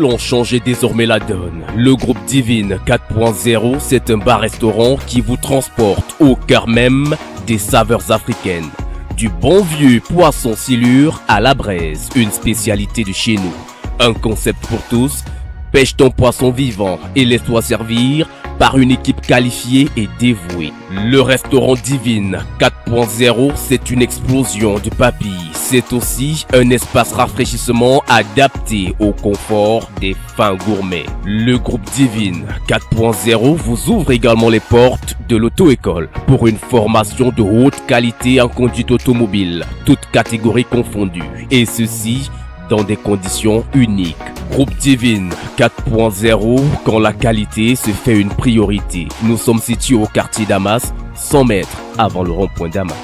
Divine ont changé désormais la donne. Le groupe Divine 4.0, c'est un bar-restaurant qui vous transporte au cœur même des saveurs africaines. Du bon vieux poisson silure à la braise, une spécialité de chez nous. Un concept pour tous, pêche ton poisson vivant et laisse-toi servir par une équipe qualifiée et dévouée. Le restaurant Divine 4.0, c'est une explosion de papilles. C'est aussi un espace rafraîchissement adapté au confort des fins gourmets. Le groupe Divine 4.0 vous ouvre également les portes de l'auto-école pour une formation de haute qualité en conduite automobile, toutes catégories confondues. Et ceci dans des conditions uniques. Groupe Divine 4.0, quand la qualité se fait une priorité. Nous sommes situés au quartier Damas, 100 mètres avant le rond-point Damas.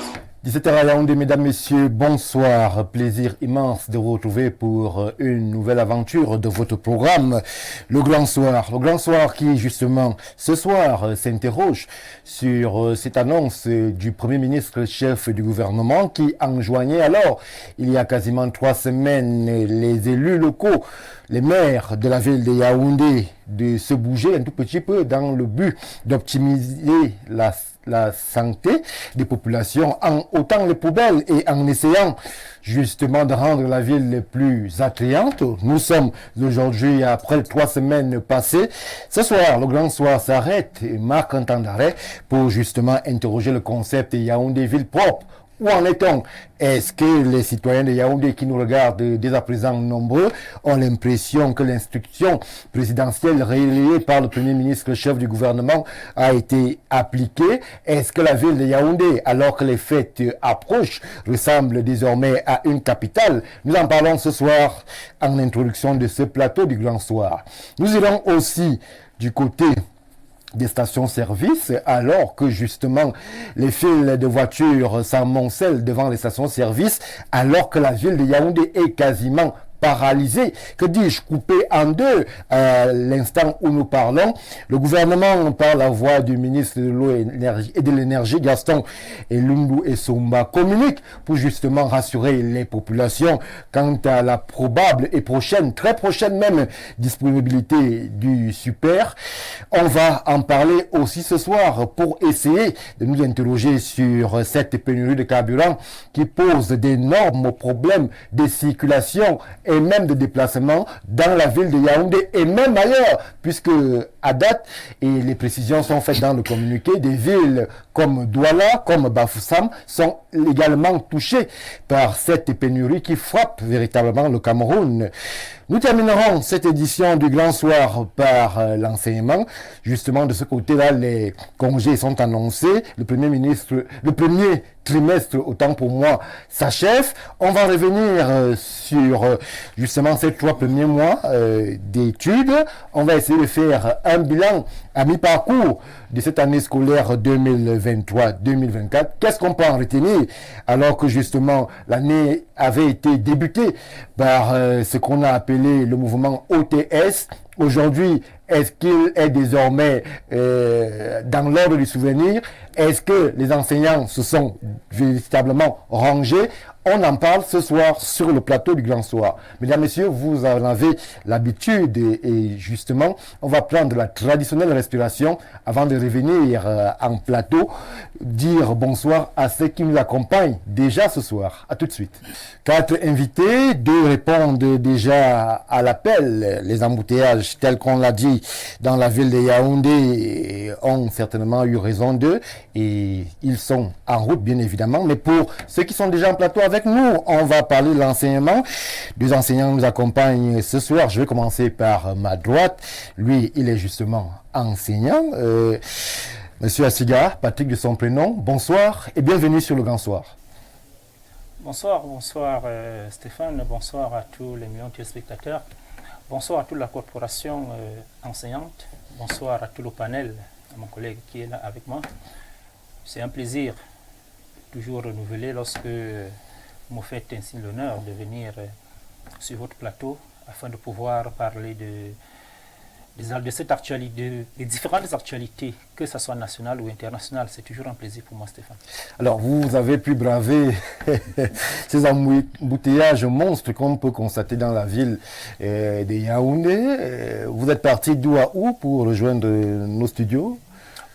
17h à Yaoundé, mesdames, messieurs, bonsoir. Plaisir immense de vous retrouver pour une nouvelle aventure de votre programme, Le Grand Soir. Le Grand Soir qui, justement, ce soir, s'interroge sur cette annonce du Premier ministre chef du gouvernement qui enjoignait alors, il y a quasiment 3 semaines, les élus locaux, les maires de la ville de Yaoundé, de se bouger un tout petit peu dans le but d'optimiser la santé des populations en ôtant les poubelles et en essayant justement de rendre la ville plus attrayante. Nous sommes aujourd'hui, après 3 semaines passées. Ce soir, le Grand Soir s'arrête et marque un temps d'arrêt pour justement interroger le concept Yaoundé ville propre. Où en est-on? Est-ce que les citoyens de Yaoundé qui nous regardent dès à présent nombreux ont l'impression que l'instruction présidentielle relayée par le Premier ministre chef du gouvernement a été appliquée? Est-ce que la ville de Yaoundé, alors que les fêtes approchent, ressemble désormais à une capitale? Nous en parlons ce soir en introduction de ce plateau du Grand Soir. Nous irons aussi du côté des stations-service, alors que justement les files de voitures s'amoncellent devant les stations-service, alors que la ville de Yaoundé est quasiment paralysé, que dis-je, coupé en deux à l'instant où nous parlons. Le gouvernement, par la voix du ministre de l'eau et de l'énergie, Gaston Elundu Essomba, communique pour justement rassurer les populations quant à la probable et prochaine, très prochaine même, disponibilité du super. On va en parler aussi ce soir pour essayer de nous interroger sur cette pénurie de carburant qui pose d'énormes problèmes de circulation et même de déplacement dans la ville de Yaoundé et même ailleurs, puisque à date, et les précisions sont faites dans le communiqué, des villes comme Douala, comme Bafoussam sont également touchées par cette pénurie qui frappe véritablement le Cameroun. Nous terminerons cette édition du Grand Soir par l'enseignement. Justement, de ce côté-là, les congés sont annoncés. Le premier trimestre, autant pour moi, s'achève. On va revenir sur justement ces 3 premiers mois d'études. On va essayer de faire un bilan à mi-parcours de cette année scolaire 2023-2024. Qu'est-ce qu'on peut en retenir alors que justement l'année avait été débutée par ce qu'on a appelé le mouvement OTS. Aujourd'hui, est-ce qu'il est désormais dans l'ordre du souvenir? Est-ce que les enseignants se sont véritablement rangés? On en parle ce soir sur le plateau du Grand Soir. Mesdames, Messieurs, vous en avez l'habitude et justement, on va prendre la traditionnelle respiration avant de revenir en plateau, dire bonsoir à ceux qui nous accompagnent déjà ce soir. À tout de suite. 4 invités, 2 répondent déjà à l'appel. Les embouteillages, tels qu'on l'a dit, dans la ville de Yaoundé ont certainement eu raison d'eux et ils sont en route bien évidemment. Mais pour ceux qui sont déjà en plateau avec nous, on va parler de l'enseignement. 2 enseignants nous accompagnent ce soir. Je vais commencer par ma droite. Lui, il est justement enseignant. Monsieur Asiga, Patrick de son prénom, bonsoir et bienvenue sur le Grand Soir. Bonsoir Stéphane, bonsoir à tous les millions de téléspectateurs, bonsoir à toute la corporation enseignante, bonsoir à tout le panel, à mon collègue qui est là avec moi. C'est un plaisir toujours renouvelé lorsque vous me faites ainsi l'honneur de venir sur votre plateau afin de pouvoir parler cette actualité, des différentes actualités, que ce soit nationales ou internationales. C'est toujours un plaisir pour moi, Stéphane. Alors, vous avez pu braver ces embouteillages monstres qu'on peut constater dans la ville de Yaoundé. Vous êtes parti d'où à où pour rejoindre nos studios?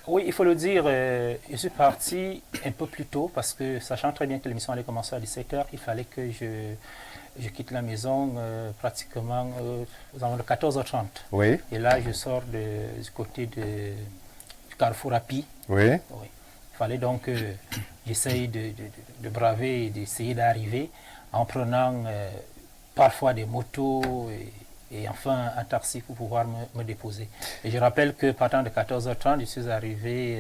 Oui, il faut le dire, je suis parti un peu plus tôt parce que, sachant très bien que l'émission allait commencer à 17h, il fallait que je quitte la maison pratiquement aux alentours de 14h30. Oui. Et là, je sors du côté du Carrefour Rapi. Oui. Oui. Il fallait donc que j'essaye de braver et d'essayer d'arriver en prenant parfois des motos et enfin un taxi pour pouvoir me déposer. Et je rappelle que partant de 14h30, je suis arrivé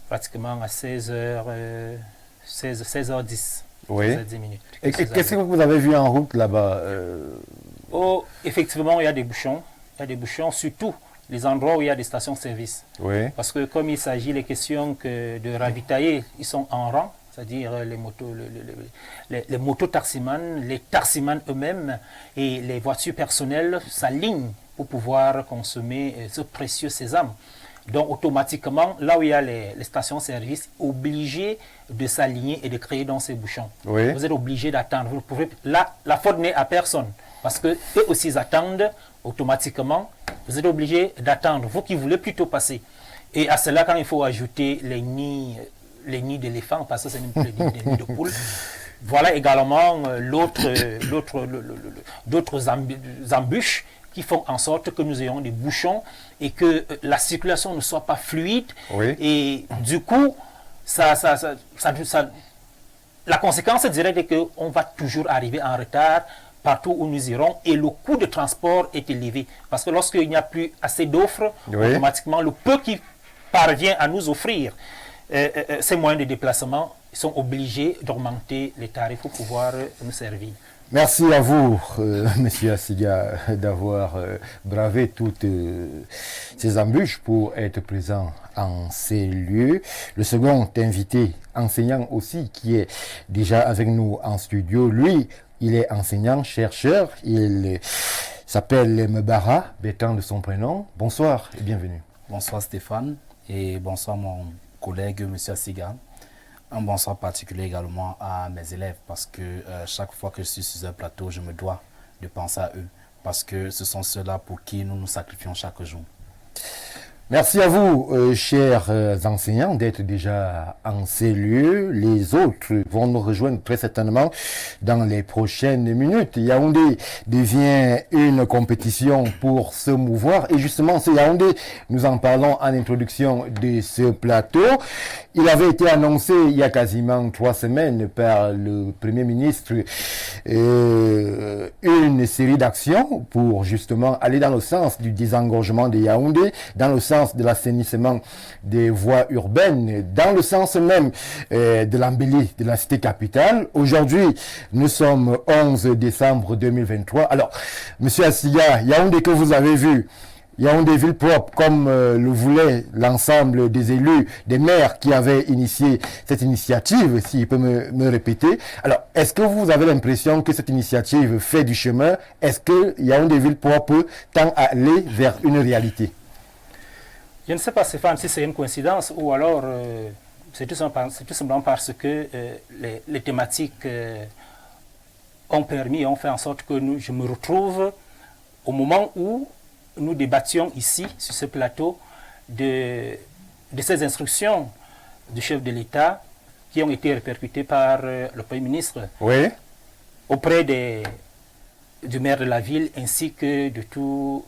pratiquement à 16h10. Oui. 10 minutes. Et qu'est-ce que vous avez vu en route là-bas? Oh, effectivement, il y a des bouchons. Il y a des bouchons, surtout les endroits où il y a des stations-service. Oui. Parce que comme il s'agit des questions de ravitailler, ils sont en rang, c'est-à-dire les motos taximans, les taximans eux-mêmes et les voitures personnelles s'alignent pour pouvoir consommer ce précieux sésame. Donc automatiquement, là où il y a les stations-service, obligés de s'aligner et de créer dans ces bouchons. Oui. Vous êtes obligé d'attendre. Vous pouvez, là, la faute n'est à personne. Parce qu'eux aussi ils attendent automatiquement. Vous êtes obligé d'attendre. Vous qui voulez plutôt passer. Et à cela, quand il faut ajouter les nids d'éléphants, parce que c'est même plus les nids de poules. Voilà également d'autres embûches qui font en sorte que nous ayons des bouchons et que la circulation ne soit pas fluide. Oui. Et du coup, la conséquence directe est qu'on va toujours arriver en retard partout où nous irons et le coût de transport est élevé. Parce que lorsqu'il n'y a plus assez d'offres, oui, automatiquement, le peu qui parvient à nous offrir ces moyens de déplacement, ils sont obligés d'augmenter les tarifs pour pouvoir nous servir. Merci à vous, Monsieur Assiga, d'avoir bravé toutes ces embûches pour être présent en ces lieux. Le second invité, enseignant aussi, qui est déjà avec nous en studio, lui, il est enseignant, chercheur, il s'appelle Mbara, Bétan de son prénom. Bonsoir et bienvenue. Bonsoir Stéphane et bonsoir mon collègue Monsieur Assiga. Un bonsoir particulier également à mes élèves parce que chaque fois que je suis sur un plateau, je me dois de penser à eux parce que ce sont ceux-là pour qui nous nous sacrifions chaque jour. Merci à vous, chers enseignants, d'être déjà en ces lieux. Les autres vont nous rejoindre très certainement dans les prochaines minutes. Yaoundé devient une compétition pour se mouvoir. Et justement, c'est Yaoundé, nous en parlons en introduction de ce plateau. Il avait été annoncé il y a quasiment 3 semaines par le Premier ministre une série d'actions pour justement aller dans le sens du désengorgement de Yaoundé, dans le sens de l'assainissement des voies urbaines, dans le sens même de l'embellie de la cité capitale. Aujourd'hui, nous sommes 11 décembre 2023. Alors, Monsieur Assiga, Yaoundé que vous avez vu, Yaoundé ville propre, comme le voulait l'ensemble des élus, des maires qui avaient initié cette initiative, s'il peut me répéter. Alors, est-ce que vous avez l'impression que cette initiative fait du chemin? Est-ce que Yaoundé ville propre tend à aller vers une réalité? Je ne sais pas, Stéphane, si c'est une coïncidence ou alors c'est tout simplement parce que les thématiques ont fait en sorte que je me retrouve au moment où nous débattions ici, sur ce plateau, de ces instructions du chef de l'État qui ont été répercutées par le Premier ministre, oui, auprès du maire de la ville ainsi que de tous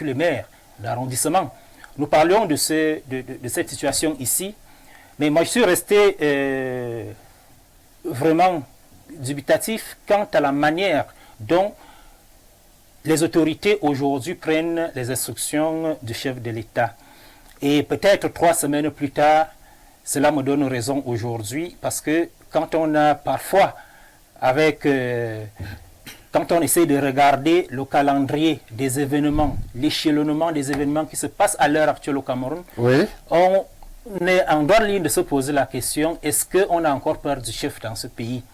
les maires d'arrondissement. Nous parlions de cette situation ici, mais moi je suis resté vraiment dubitatif quant à la manière dont les autorités aujourd'hui prennent les instructions du chef de l'État. Et peut-être 3 semaines plus tard, cela me donne raison aujourd'hui, parce que quand on a parfois, quand on essaie de regarder le calendrier des événements, l'échelonnement des événements qui se passent à l'heure actuelle au Cameroun, oui, on est en droite ligne de se poser la question, est-ce qu'on a encore peur du chef dans ce pays?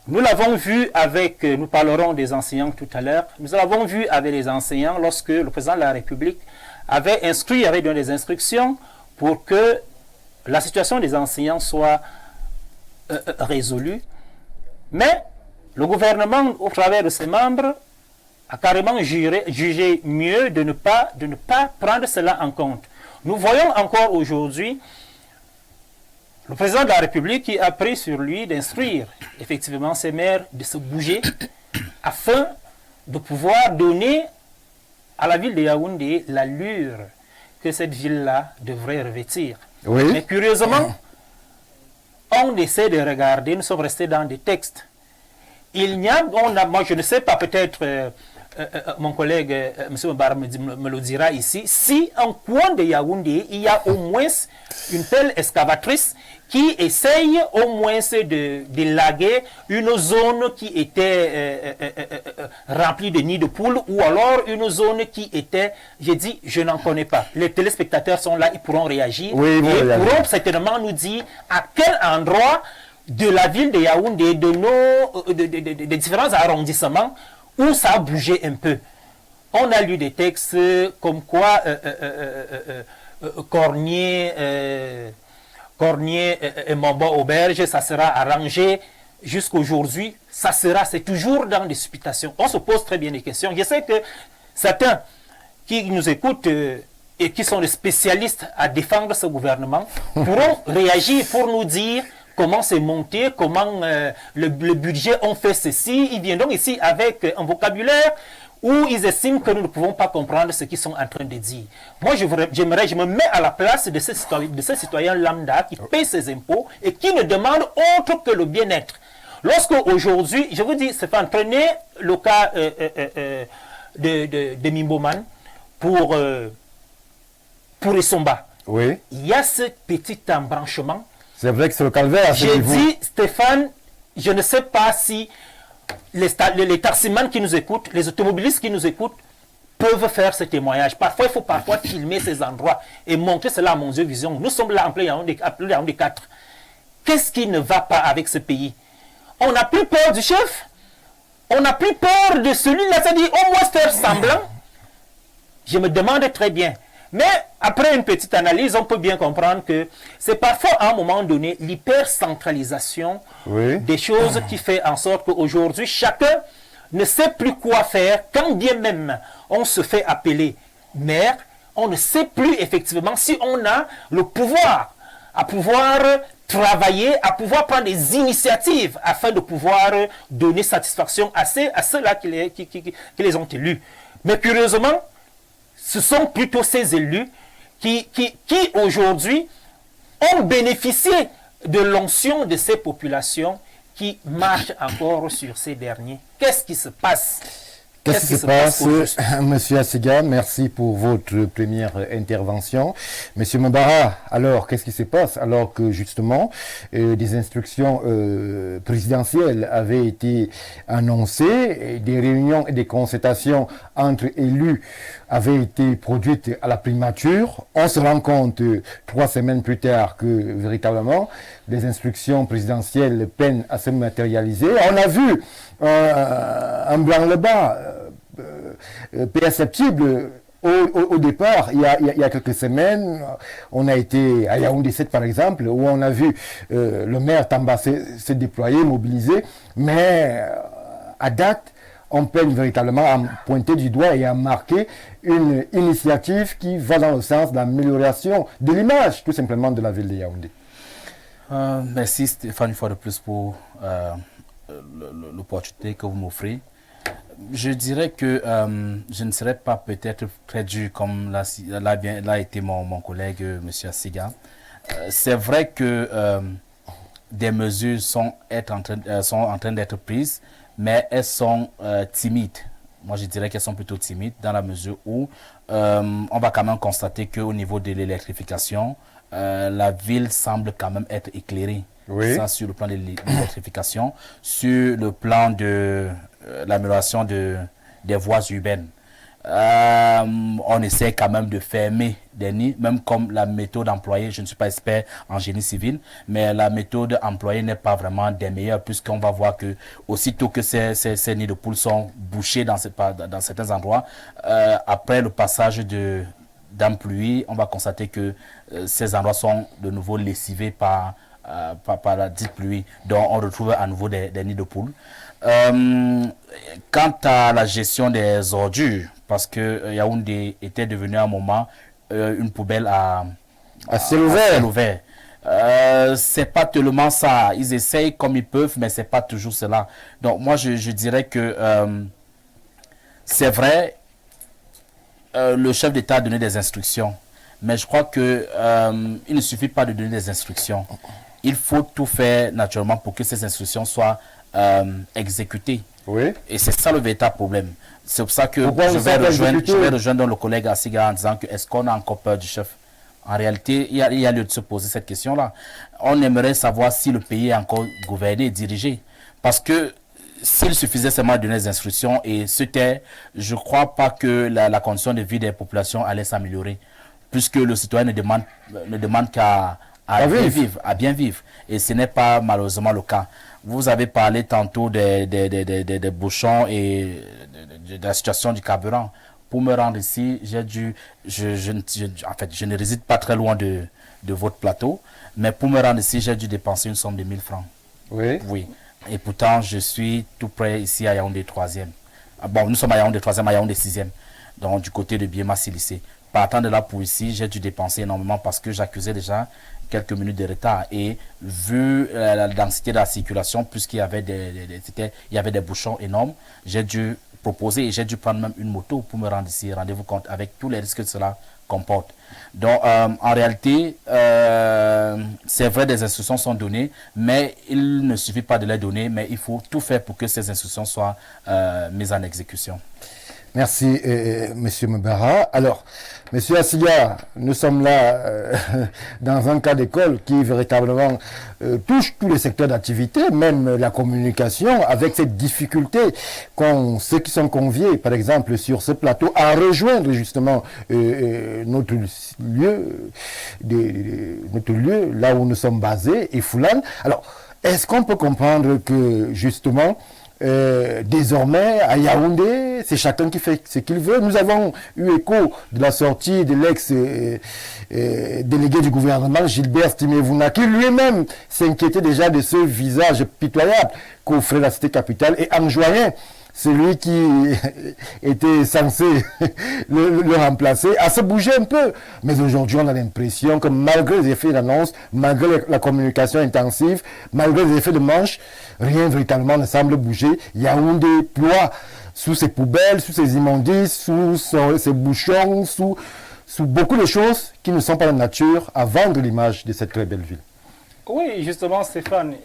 Nous l'avons vu avec, nous parlerons des enseignants tout à l'heure, nous l'avons vu avec les enseignants lorsque le président de la République avait donné des instructions pour que la situation des enseignants soit résolue. Mais le gouvernement, au travers de ses membres, a carrément jugé mieux de ne pas prendre cela en compte. Nous voyons encore aujourd'hui le président de la République qui a pris sur lui d'instruire effectivement ses maires de se bouger afin de pouvoir donner à la ville de Yaoundé l'allure que cette ville-là devrait revêtir. Oui. Mais curieusement, on essaie de regarder, nous sommes restés dans des textes. Moi je ne sais pas, peut-être mon collègue M. Mbar me le dira ici, si en coin de Yaoundé, il y a au moins une telle excavatrice qui essaye au moins d'élaguer une zone qui était remplie de nids de poules ou alors une zone qui était, j'ai dit, je n'en connais pas. Les téléspectateurs sont là, ils pourront réagir. Oui, ils pourront certainement nous dire à quel endroit de la ville de Yaoundé, des différents arrondissements, où ça a bougé un peu. On a lu des textes comme quoi Cornier et Momba Auberge, ça sera arrangé jusqu'aujourd'hui. C'est toujours dans des supputations. On se pose très bien des questions. Je sais que certains qui nous écoutent et qui sont des spécialistes à défendre ce gouvernement pourront réagir pour nous dire comment c'est monté, comment le budget on fait ceci. Ils viennent donc ici avec un vocabulaire où ils estiment que nous ne pouvons pas comprendre ce qu'ils sont en train de dire. Moi, je me mets à la place de ces citoyens lambda qui payent ses impôts et qui ne demandent autre que le bien-être. Lorsque aujourd'hui, je vous dis, c'est pas entraîner le cas de Mimboman pour Essomba. Oui. Il y a ce petit embranchement. C'est vrai que c'est le calvaire. J'ai dit, Stéphane, je ne sais pas si les taximans qui nous écoutent, les automobilistes qui nous écoutent, peuvent faire ce témoignage. Parfois, il faut filmer ces endroits et montrer cela à mon yeux vision. Nous sommes là en plein Yaoundé 4. Qu'est-ce qui ne va pas avec ce pays? On n'a plus peur du chef. On n'a plus peur de celui-là. C'est-à-dire, au moins faire semblant. Je me demande très bien. Mais après une petite analyse, on peut bien comprendre que c'est parfois à un moment donné l'hypercentralisation des choses qui fait en sorte qu'aujourd'hui, chacun ne sait plus quoi faire. Quand bien même on se fait appeler maire, on ne sait plus effectivement si on a le pouvoir à pouvoir travailler, à pouvoir prendre des initiatives afin de pouvoir donner satisfaction à ceux-là qui les ont élus. Mais curieusement, ce sont plutôt ces élus qui aujourd'hui ont bénéficié de l'onction de ces populations qui marchent encore sur ces derniers. Qu'est-ce qui se passe? Qu'est-ce qui se passe, Monsieur Assiga? Merci pour votre première intervention. Monsieur Mbara, alors, qu'est-ce qui se passe alors que justement des instructions présidentielles avaient été annoncées, des réunions et des concertations entre élus avaient été produites à la primature? On se rend compte 3 semaines plus tard que véritablement des instructions présidentielles peinent à se matérialiser. On a vu un blanc-le-bas perceptible au départ, il y a quelques semaines. On a été à Yaoundé 7 par exemple, où on a vu le maire Tamba se déployer, mobiliser, mais à date, on peine véritablement à pointer du doigt et à marquer une initiative qui va dans le sens d'amélioration de l'image, tout simplement, de la ville de Yaoundé. Merci Stéphane, une fois de plus pour l'opportunité que vous m'offrez. Je dirais que je ne serais pas peut-être très dur comme l'a été mon collègue M. Assiga. C'est vrai que des mesures sont en train d'être prises, mais elles sont timides. Moi, je dirais qu'elles sont plutôt timides dans la mesure où on va quand même constater qu'au niveau de l'électrification, la ville semble quand même être éclairée. Oui. Ça, sur le plan de l'électrification, sur le plan de l'amélioration des voies urbaines. On essaie quand même de fermer des nids, même comme la méthode employée. Je ne suis pas expert en génie civil, mais la méthode employée n'est pas vraiment des meilleures, puisqu'on va voir que aussitôt que ces nids de poules sont bouchés dans certains endroits, après le passage d'un pluie, on va constater que ces endroits sont de nouveau lessivés par la dite pluie, donc on retrouve à nouveau des nids de poules. Quant à la gestion des ordures, parce que Yaoundé était devenu à un moment une poubelle à ciel ouvert. C'est pas tellement ça. Ils essayent comme ils peuvent, mais c'est pas toujours cela. Donc moi je dirais que c'est vrai, le chef d'État a donné des instructions, mais je crois que il ne suffit pas de donner des instructions. Il faut tout faire naturellement pour que ces instructions soient exécutées. Oui. Et c'est ça le véritable problème. C'est pour ça que je vais rejoindre le collègue Asiga en disant que est-ce qu'on a encore peur du chef? En réalité, il y a lieu de se poser cette question-là. On aimerait savoir si le pays est encore gouverné et dirigé. Parce que s'il suffisait seulement de donner des instructions et se taire, je ne crois pas que la condition de vie des populations allait s'améliorer. Puisque le citoyen ne demande qu'à bien vivre. Et ce n'est pas malheureusement le cas. Vous avez parlé tantôt des bouchons et de la situation du carburant. Pour me rendre ici, je ne réside pas très loin de votre plateau, mais pour me rendre ici, j'ai dû dépenser une somme de 1000 francs. Oui. Oui. Et pourtant, je suis tout près ici à Yaoundé 3e. Bon, nous sommes à Yaoundé 3e, à Yaoundé 6e, donc du côté de Biéma-Silissé. Partant de là pour ici, j'ai dû dépenser énormément parce que j'accusais déjà quelques minutes de retard. Et vu la densité de la circulation, puisqu'il y avait des bouchons énormes, j'ai dû proposer et j'ai dû prendre même une moto pour me rendre ici. Rendez-vous compte avec tous les risques que cela comporte. Donc, en réalité, c'est vrai, des instructions sont données, mais il ne suffit pas de les donner, mais il faut tout faire pour que ces instructions soient mises en exécution. Merci, Monsieur Mbara. Alors, Monsieur Asiga, nous sommes là dans un cas d'école qui véritablement touche tous les secteurs d'activité, même la communication, avec cette difficulté qu'ont ceux qui sont conviés, par exemple, sur ce plateau, à rejoindre justement notre lieu, là où nous sommes basés, et Foulane. Alors, est-ce qu'on peut comprendre que justement, désormais, à Yaoundé, c'est chacun qui fait ce qu'il veut. Nous avons eu écho de la sortie de l'ex-délégué du gouvernement, Gilbert Timévouna, qui lui-même s'inquiétait déjà de ce visage pitoyable qu'offrait la cité capitale et enjoignait celui qui était censé le remplacer à se bouger un peu. Mais aujourd'hui, on a l'impression que malgré les effets d'annonce, malgré la communication intensive, malgré les effets de manche, rien véritablement ne semble bouger. Yaoundé ploie sous ses poubelles, sous ses immondices, sous ses bouchons, sous beaucoup de choses qui ne sont pas de nature à vendre l'image de cette très belle ville. Oui, justement, Stéphane.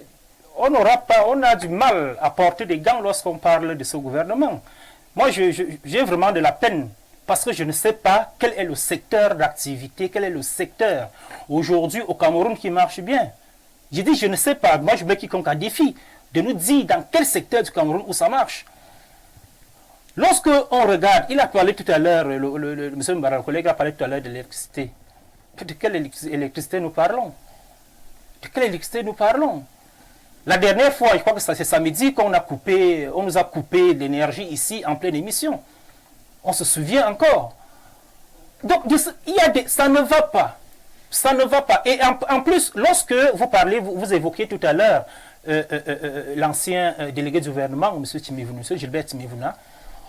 On a du mal à porter des gants lorsqu'on parle de ce gouvernement. Moi, j'ai vraiment de la peine parce que je ne sais pas quel est le secteur d'activité, quel est le secteur aujourd'hui au Cameroun qui marche bien. J'ai dit, je ne sais pas. Moi, je mets quiconque à défi de nous dire dans quel secteur du Cameroun où ça marche. Lorsque on regarde, il a parlé tout à l'heure, monsieur Mbara, le collègue a parlé tout à l'heure de l'électricité. De quelle électricité nous parlons? De quelle électricité nous parlons? La dernière fois, je crois que c'est samedi qu'on nous a coupé l'énergie ici en pleine émission. On se souvient encore. Donc, ça ne va pas. Ça ne va pas. Et en plus, lorsque vous parlez, vous évoquiez tout à l'heure l'ancien délégué du gouvernement, M. Gilbert Timévouna,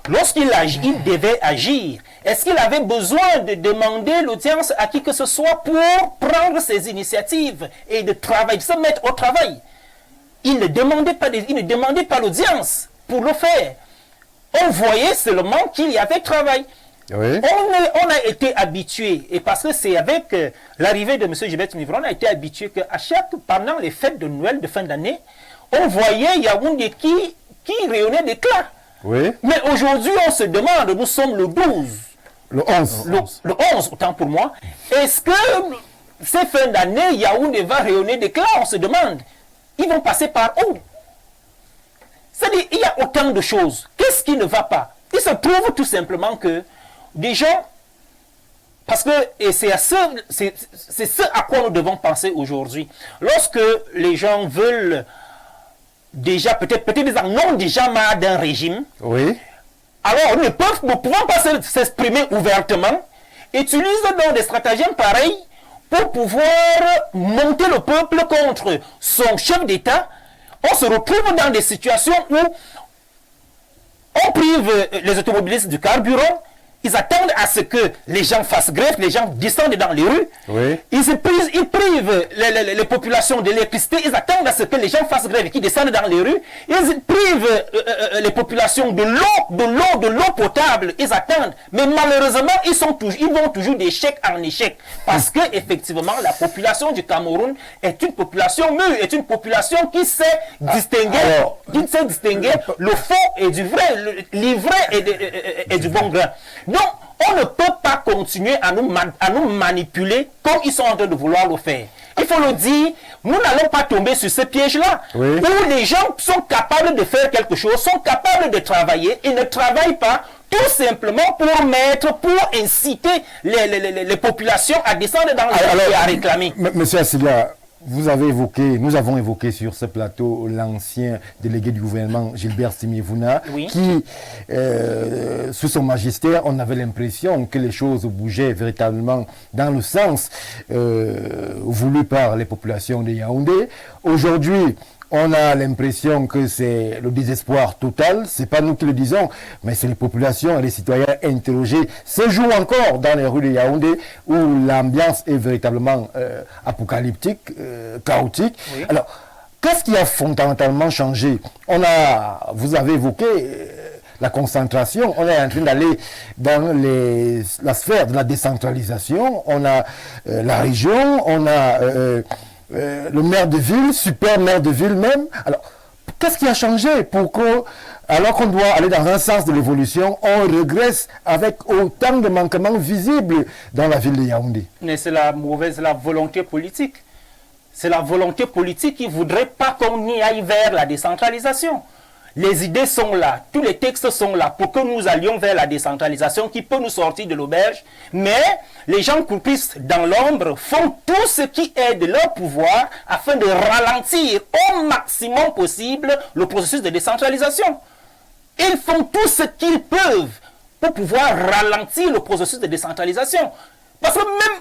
lorsqu'il il devait agir, est-ce qu'il avait besoin de demander l'audience à qui que ce soit pour prendre ses initiatives et de se mettre au travail? Il ne demandait pas l'audience pour le faire. On voyait seulement qu'il y avait travail. Oui. On a été habitué, et parce que c'est avec l'arrivée de M. Gilbert Timévouna, on a été habitué pendant les fêtes de Noël de fin d'année, on voyait Yaoundé qui rayonnait d'éclat. Oui. Mais aujourd'hui, on se demande, nous sommes le 12. Le 11. Le 11, autant pour moi. Est-ce que ces fins d'année, Yaoundé va rayonner d'éclat? On se demande. Ils vont passer par où? C'est-à-dire, il y a autant de choses. Qu'est-ce qui ne va pas? Il se trouve tout simplement que des gens, parce que, et c'est ce à quoi nous devons penser aujourd'hui. Lorsque les gens veulent déjà, peut-être ils en ont déjà marre d'un régime, Oui. alors ne pouvant pas s'exprimer ouvertement, utilisent donc des stratagèmes pareils pour pouvoir monter le peuple contre son chef d'État. On se retrouve dans des situations où on prive les automobilistes du carburant. Ils attendent à ce que les gens fassent grève, les gens descendent dans les rues. Oui. Ils privent les populations d'électricité. Ils attendent à ce que les gens fassent grève et qu'ils descendent dans les rues. Ils privent les populations de l'eau potable. Ils attendent. Mais malheureusement, ils vont toujours d'échec en échec. Parce que effectivement, la population du Cameroun est une population mûre, est une population qui sait distinguer, le faux et du vrai, l'ivraie et du bon grain. Donc, on ne peut pas continuer à nous manipuler comme ils sont en train de vouloir le faire. Il faut le dire, nous n'allons pas tomber sur ce piège-là, Oui. où les gens sont capables de faire quelque chose, sont capables de travailler, ils ne travaillent pas tout simplement pour inciter les populations à descendre dans les rues et à réclamer. Monsieur Assiga, nous avons évoqué sur ce plateau l'ancien délégué du gouvernement Gilbert Simiévouna, Oui. qui, sous son magistère, on avait l'impression que les choses bougeaient véritablement dans le sens voulu par les populations de Yaoundé. Aujourd'hui, on a l'impression que c'est le désespoir total. C'est pas nous qui le disons, mais c'est les populations et les citoyens interrogés ce jour encore dans les rues de Yaoundé où l'ambiance est véritablement apocalyptique, chaotique. Oui. Alors, qu'est-ce qui a fondamentalement changé? Vous avez évoqué la concentration. On est en train d'aller dans la sphère de la décentralisation. On a la région, on a le maire de ville, super maire de ville même. Alors, qu'est-ce qui a changé pour que, alors qu'on doit aller dans un sens de l'évolution, on régresse avec autant de manquements visibles dans la ville de Yaoundé? Mais c'est la volonté politique. C'est la volonté politique qui ne voudrait pas qu'on y aille vers la décentralisation. Les idées sont là, tous les textes sont là pour que nous allions vers la décentralisation qui peut nous sortir de l'auberge. Mais les gens coupistes dans l'ombre font tout ce qui est de leur pouvoir afin de ralentir au maximum possible le processus de décentralisation. Ils font tout ce qu'ils peuvent pour pouvoir ralentir le processus de décentralisation. Parce que même,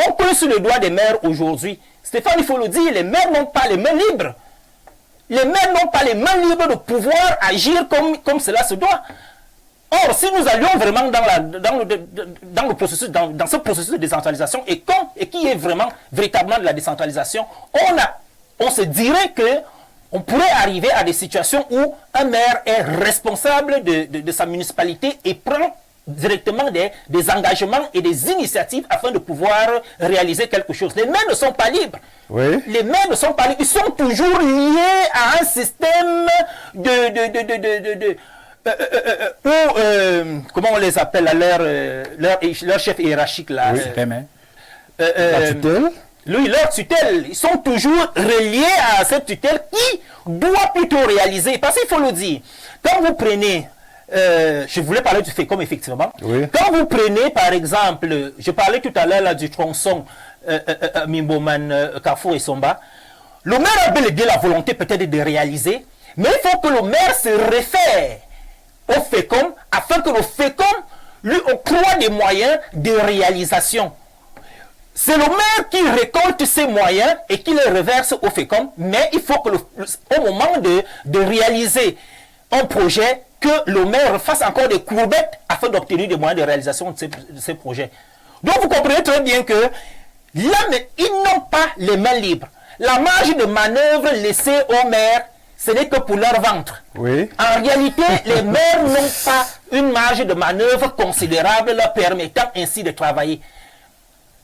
on peut sur le doigt des maires aujourd'hui. Stéphane, il faut le dire, les maires n'ont pas les mains libres. Les maires n'ont pas les mains libres de pouvoir agir comme cela se doit. Or, si nous allions vraiment dans ce processus de décentralisation et qui est véritablement de la décentralisation, on se dirait que on pourrait arriver à des situations où un maire est responsable de sa municipalité et prend directement des engagements et des initiatives afin de pouvoir réaliser quelque chose. Les maires ne sont pas libres. Oui. Les maires ne sont pas libres. Ils sont toujours liés à un système comment on les appelle à leur chef hiérarchique là. Oui. La tutelle. Oui, leur tutelle. Ils sont toujours reliés à cette tutelle qui doit plutôt réaliser. Parce qu'il faut le dire. Quand vous prenez je voulais parler du FECOM effectivement. Oui. Quand vous prenez par exemple, je parlais tout à l'heure du tronçon Mimboman, Carrefour et Somba, le maire a bel et bien la volonté peut-être de réaliser, mais il faut que le maire se réfère au FECOM afin que le FECOM lui octroie des moyens de réalisation. C'est le maire qui récolte ces moyens et qui les reverse au FECOM, mais il faut que au moment de réaliser un projet, que le maire fasse encore des courbettes afin d'obtenir des moyens de réalisation de ces projets. Donc vous comprenez très bien que là, ils n'ont pas les mains libres. La marge de manœuvre laissée aux maires, ce n'est que pour leur ventre. Oui. En réalité, les maires n'ont pas une marge de manœuvre considérable leur permettant ainsi de travailler.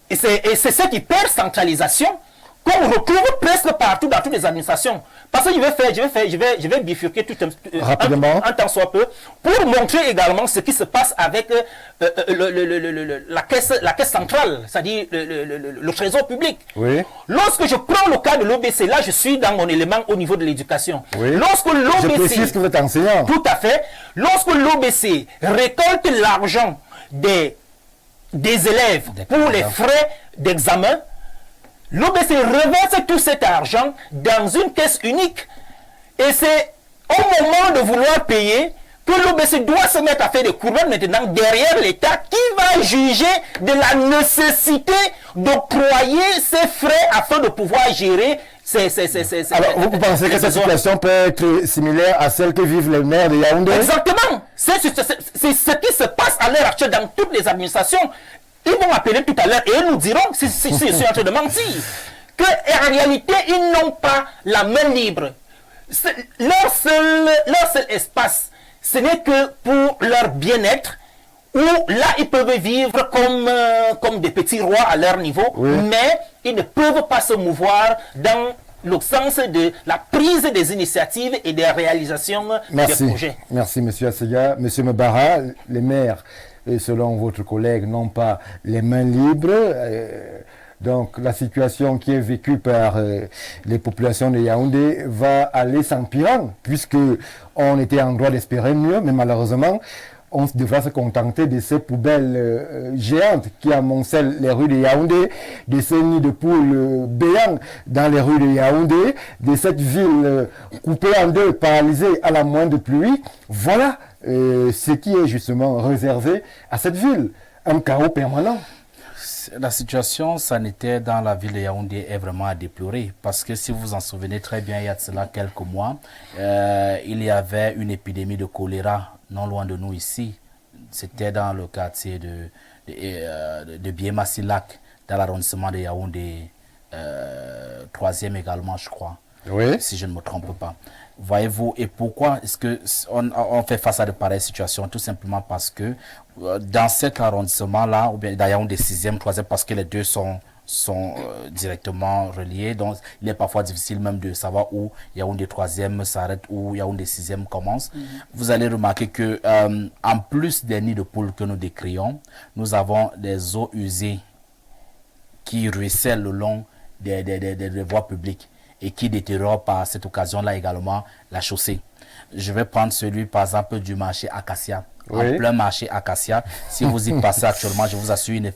Et c'est ce qui perd centralisation qu'on retrouve presque partout dans toutes les administrations. Parce que je vais bifurquer rapidement, un temps soit peu, pour montrer également ce qui se passe avec la caisse centrale, c'est-à-dire le trésor public. Oui. Lorsque je prends le cas de l'OBC, là je suis dans mon élément au niveau de l'éducation. Oui. Lorsque l'OBC, je précise que vous êtes enseignant. Tout à fait. Lorsque l'OBC récolte l'argent des élèves pour les frais d'examen, l'OBC reverse tout cet argent dans une caisse unique. Et c'est au moment de vouloir payer que l'OBC doit se mettre à faire des courbes maintenant derrière l'État qui va juger de la nécessité d'octroyer ces frais afin de pouvoir gérer Alors, vous pensez que cette situation peut être similaire à celle que vivent les maires de Yaoundé? Exactement. C'est ce qui se passe à l'heure actuelle dans toutes les administrations. Ils vont appeler tout à l'heure et ils nous diront, si je suis en train de mentir, qu'en réalité, ils n'ont pas la main libre. Leur seul espace, ce n'est que pour leur bien-être, où là, ils peuvent vivre comme des petits rois à leur niveau, mais ils ne peuvent pas se mouvoir dans le sens de la prise des initiatives et des réalisations des projets. Merci, M. Assega. M. Mbara, les maires, selon votre collègue, n'ont pas les mains libres. Donc, la situation qui est vécue par les populations de Yaoundé va aller s'empirant, puisque on était en droit d'espérer mieux, mais malheureusement, on devra se contenter de ces poubelles géantes qui amoncellent les rues de Yaoundé, de ces nids de poules béants dans les rues de Yaoundé, de cette ville coupée en deux, paralysée à la moindre pluie. Voilà ce qui est justement réservé à cette ville, un chaos permanent. La situation sanitaire dans la ville de Yaoundé est vraiment à déplorer parce que si vous vous en souvenez très bien, il y a de cela quelques mois, il y avait une épidémie de choléra non loin de nous ici. C'était dans le quartier de Biémassi-Lac, dans l'arrondissement de Yaoundé, 3e également, je crois, si je ne me trompe pas. Voyez-vous, et pourquoi est-ce qu'on fait face à de pareilles situations? Tout simplement parce que dans cet arrondissement-là, ou bien dans Yaoundé 6e, 3e, parce que les deux sont directement reliés, donc il est parfois difficile même de savoir où Yaoundé 3e s'arrête, où Yaoundé 6e commence. Vous allez remarquer que en plus des nids de poules que nous décrions, nous avons des eaux usées qui ruissellent le long des voies publiques et qui détériorent par cette occasion-là également la chaussée. Je vais prendre celui, par exemple, du marché Acacia. En plein marché Acacia, si vous y passez actuellement, je vous assure, il n'y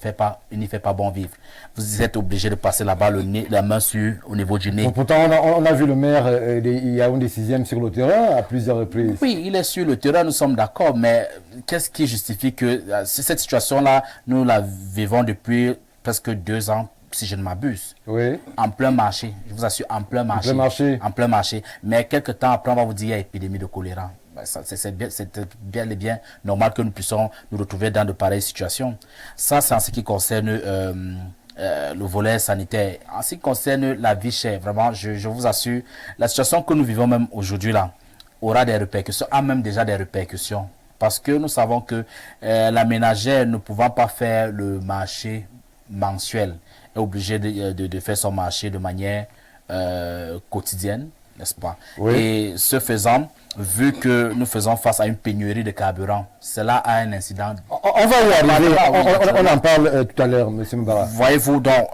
fait pas bon vivre. Vous êtes obligé de passer là-bas la main au niveau du nez. Pourtant, on a vu le maire de Yaoundé 6e sur le terrain à plusieurs reprises. Oui, il est sur le terrain, nous sommes d'accord, mais qu'est-ce qui justifie que cette situation-là, nous la vivons depuis presque 2 ans, si je ne m'abuse, en plein marché, je vous assure, en plein marché. Mais quelques temps après, on va vous dire qu'il y a épidémie de choléra. C'est bien et bien normal que nous puissions nous retrouver dans de pareilles situations. Ça, c'est en ce qui concerne le volet sanitaire. En ce qui concerne la vie chère, vraiment, je vous assure, la situation que nous vivons même aujourd'hui là aura des répercussions, a même déjà des répercussions. Parce que nous savons que la ménagère ne pouvant pas faire le marché mensuel, est obligé de faire son marché de manière quotidienne, n'est-ce pas? Et ce faisant, vu que nous faisons face à une pénurie de carburant, cela a un incident. On va y arriver, on en parle tout à l'heure, M. Mbara. Voyez-vous, donc,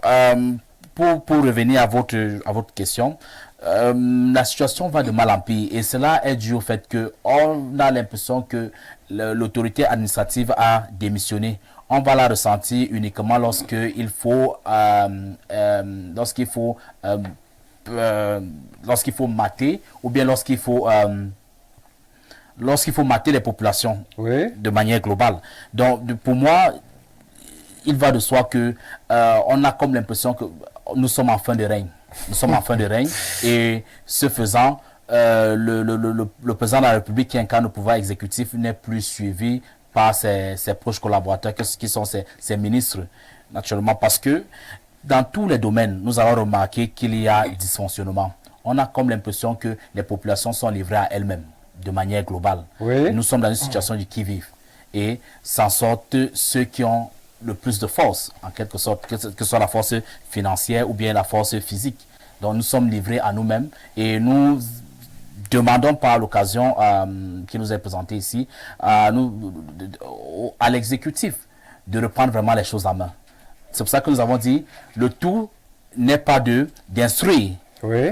pour revenir à votre question, la situation va de mal en pire et cela est dû au fait qu'on a l'impression que l'autorité administrative a démissionné. On va la ressentir uniquement lorsqu'il faut mater ou bien lorsqu'il faut mater les populations de manière globale. Donc pour moi, il va de soi que on a comme l'impression que nous sommes en fin de règne. Nous sommes en fin de règne et ce faisant, le président de la République qui incarne le pouvoir exécutif n'est plus suivi par ses proches collaborateurs qui sont ses ministres, naturellement, parce que dans tous les domaines, nous avons remarqué qu'il y a dysfonctionnement. On a comme l'impression que les populations sont livrées à elles-mêmes, de manière globale. Nous sommes dans une situation du qui-vive. Et s'en sortent ceux qui ont le plus de force, en quelque sorte, que ce soit la force financière ou bien la force physique. Donc nous sommes livrés à nous-mêmes et nous demandons par l'occasion qui nous est présentée ici à l'exécutif de reprendre vraiment les choses en main. C'est pour ça que nous avons dit le tout n'est pas d'instruire,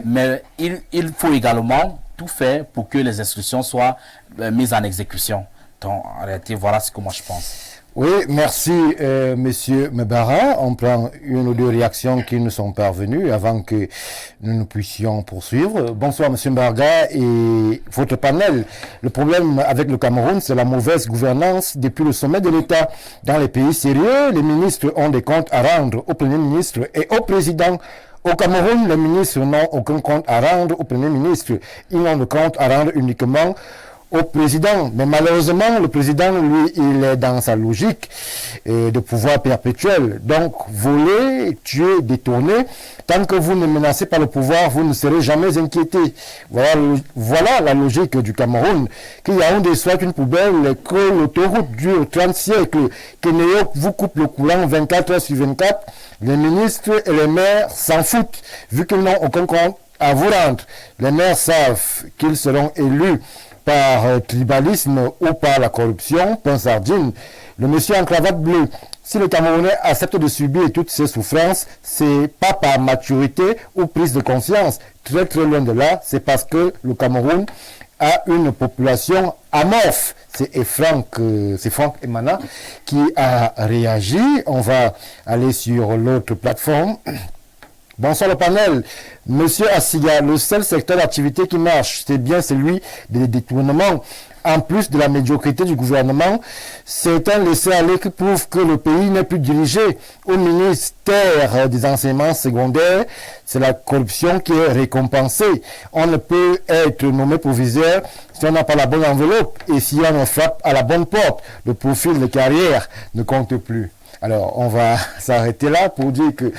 mais il faut également tout faire pour que les instructions soient mises en exécution. Donc en réalité, voilà ce que moi je pense. Oui, merci Monsieur Mebara. On prend une ou deux réactions qui nous sont parvenues avant que nous puissions poursuivre. Bonsoir Monsieur Mbarga et votre panel. Le problème avec le Cameroun, c'est la mauvaise gouvernance depuis le sommet de l'État. Dans les pays sérieux, les ministres ont des comptes à rendre au Premier ministre et au Président. Au Cameroun, les ministres n'ont aucun compte à rendre au Premier ministre. Ils n'ont de compte à rendre uniquement au président. Mais malheureusement, le président, lui, il est dans sa logique de pouvoir perpétuel. Donc, voler, tuer, détourner, tant que vous ne menacez pas le pouvoir, vous ne serez jamais inquiété. Voilà la logique du Cameroun. Que Yaoundé soit une poubelle, que l'autoroute dure 30 siècles, que Néo vous coupe le courant 24 heures sur 24, les ministres et les maires s'en foutent, vu qu'ils n'ont aucun compte à vous rendre. Les maires savent qu'ils seront élus par tribalisme ou par la corruption, pain sardine. Le monsieur en cravate bleue, si le Camerounais accepte de subir toutes ces souffrances, c'est pas par maturité ou prise de conscience. Très très loin de là, c'est parce que le Cameroun a une population amorphe. C'est Franck Emana qui a réagi. On va aller sur l'autre plateforme. Bonsoir le panel. Monsieur Assiga, le seul secteur d'activité qui marche, c'est bien celui des détournements. En plus de la médiocrité du gouvernement, c'est un laisser-aller qui prouve que le pays n'est plus dirigé au ministère des enseignements secondaires. C'est la corruption qui est récompensée. On ne peut être nommé proviseur si on n'a pas la bonne enveloppe et si on frappe à la bonne porte. Le profil de carrière ne compte plus. Alors, on va s'arrêter là pour dire que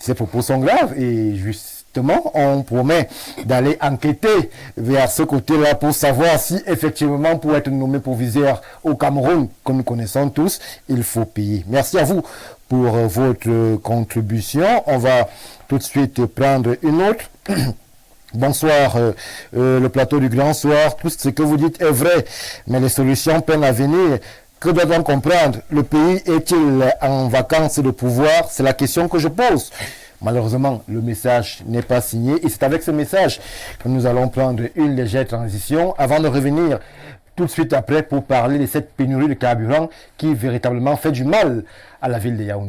ces propos sont graves et justement, on promet d'aller enquêter vers ce côté-là pour savoir si effectivement, pour être nommé proviseur au Cameroun, comme nous connaissons tous, il faut payer. Merci à vous pour votre contribution. On va tout de suite prendre une autre. Bonsoir, le plateau du Grand Soir. Tout ce que vous dites est vrai, mais les solutions peinent à venir. Que doit-on comprendre? Le pays est-il en vacances de pouvoir? C'est la question que je pose. Malheureusement, le message n'est pas signé et c'est avec ce message que nous allons prendre une légère transition avant de revenir tout de suite après pour parler de cette pénurie de carburant qui véritablement fait du mal à la ville de Yaoundé.